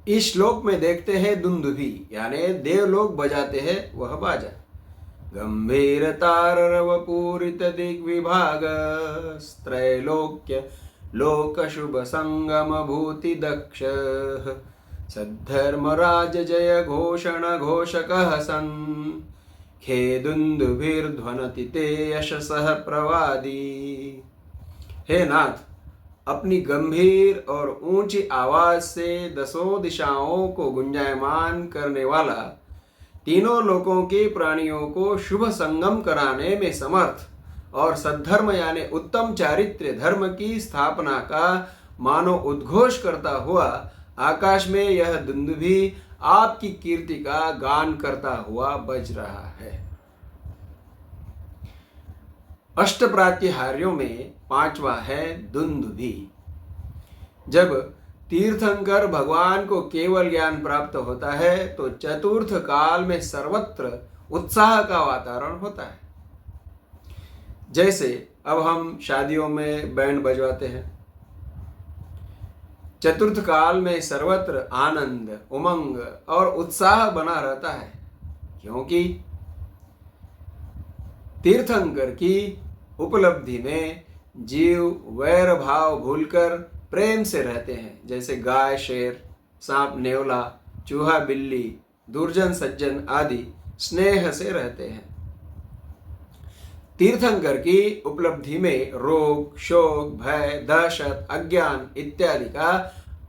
इस श्लोक में देखते हैं दुंदुभी यानी देवलोक बजाते हैं वह बाजा। गंभीर ताररव पूरित दिग्विभाग त्रैलोक्य लोक शुभ संगम भूति दक्ष सद्धर्मराज जय घोषण घोषकः सन् खेदुन्दुभिर्ध्वनति ते यशसः प्रवादी। हे नाथ, अपनी गंभीर और ऊंची आवाज से दसों दिशाओं को गुंजायमान करने वाला, तीनों लोकों के प्राणियों को शुभ संगम कराने में समर्थ और सद्धर्म यानी उत्तम चारित्र्य धर्म की स्थापना का मानो उद्घोष करता हुआ आकाश में यह दुंदुभी आपकी कीर्ति का गान करता हुआ बज रहा है। अष्टप्रात्याहार्यों में पांचवा है दुंदुभी। जब तीर्थंकर भगवान को केवल ज्ञान प्राप्त होता है तो चतुर्थ काल में सर्वत्र उत्साह का वातावरण होता है। जैसे अब हम शादियों में बैंड बजवाते हैं। चतुर्थ काल में सर्वत्र आनंद, उमंग और उत्साह बना रहता है, क्योंकि तीर्थंकर की उपलब्धि में जीव वैर भाव भूलकर प्रेम से रहते हैं। जैसे गाय शेर, सांप नेवला, चूहा बिल्ली, दुर्जन सज्जन आदि स्नेह से रहते हैं। तीर्थंकर की उपलब्धि में रोग, शोक, भय, दहशत, अज्ञान इत्यादि का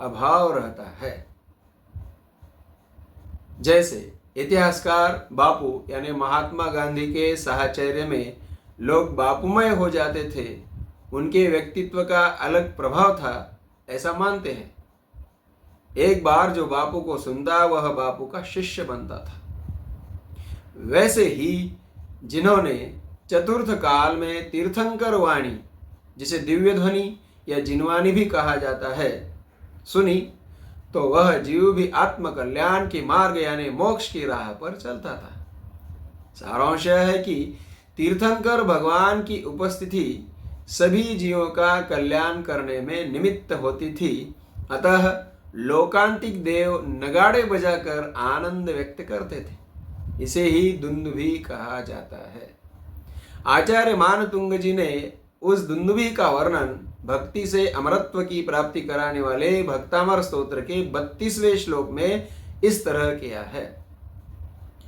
अभाव रहता है। जैसे इतिहासकार बापू यानी महात्मा गांधी के साहचर्य में लोग बापूमय हो जाते थे, उनके व्यक्तित्व का अलग प्रभाव था, ऐसा मानते हैं। एक बार जो बापू को सुनता वह बापू का शिष्य बनता था। वैसे ही जिन्होंने चतुर्थ काल में तीर्थंकर वाणी, जिसे दिव्य ध्वनि या जिनवाणी भी कहा जाता है, सुनी तो वह जीव भी आत्म कल्याण के मार्ग यानी मोक्ष की राह पर चलता था। सारांश यह है कि तीर्थंकर भगवान की उपस्थिति सभी जीवों का कल्याण करने में निमित्त होती थी। अतः लोकांतिक देव नगाड़े बजाकर आनंद व्यक्त करते थे। इसे ही दुंदुभी कहा जाता है। आचार्य मानतुंग जी ने उस दुंदुभी का वर्णन भक्ति से अमरत्व की प्राप्ति कराने वाले भक्तामर स्तोत्र के 32वें श्लोक में इस तरह किया है।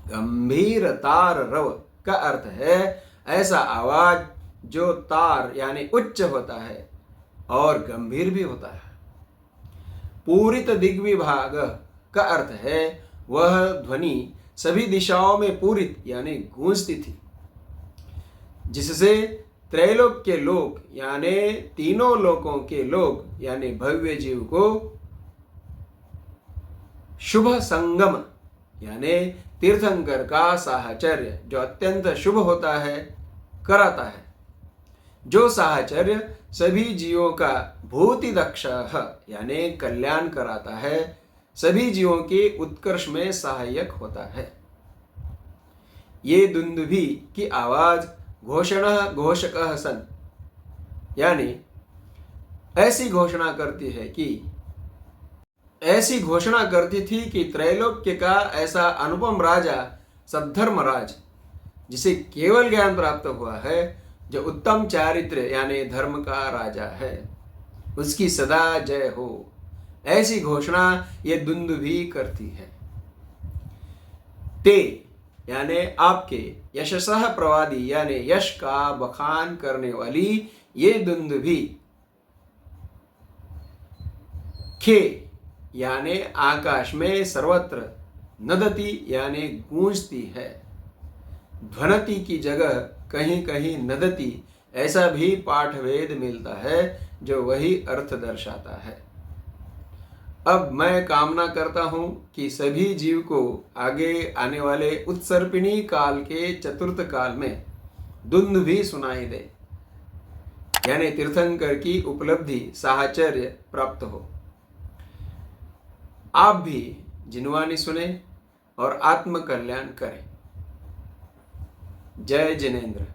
गंभीर तार रव का अर्थ है ऐसा आवाज जो तार यानी उच्च होता है और गंभीर भी होता है। पूरित दिग्विभाग का अर्थ है वह ध्वनि सभी दिशाओं में पूरित यानी गूंजती थी, जिससे त्रैलोक के लोक यानी तीनों लोकों के लोग यानी भव्य जीव को शुभ संगम यानी तीर्थंकर का साहचर्य जो अत्यंत शुभ होता है कराता है। जो साहचर्य सभी जीवों का भूति दक्ष यानी कल्याण कराता है, सभी जीवों के उत्कर्ष में सहायक होता है। ये दुंदुभी की आवाज घोषणा घोषकः सन् यानी ऐसी घोषणा करती थी कि त्रैलोक्य का ऐसा अनुपम राजा सद्धर्मराज, जिसे केवल ज्ञान प्राप्त हुआ है, जो उत्तम चारित्र्य यानी धर्म का राजा है, उसकी सदा जय हो, ऐसी घोषणा ये दुंदुभी करती है। ते यानी आपके यशसः प्रवादी यानी यश का बखान करने वाली ये दुंदुभी। खे यानी आकाश में सर्वत्र, नदती यानी गूंजती है। ध्वनति की जगह कहीं कहीं नदती ऐसा भी पाठभेद मिलता है जो वही अर्थ दर्शाता है। अब मैं कामना करता हूं कि सभी जीव को आगे आने वाले उत्सर्पिणी काल के चतुर्थ काल में दुंदुभी सुनाई दे, यानी तीर्थंकर की उपलब्धि साहचर्य प्राप्त हो। आप भी जिनवाणी सुने और आत्म कल्याण करें। जय जिनेंद्र।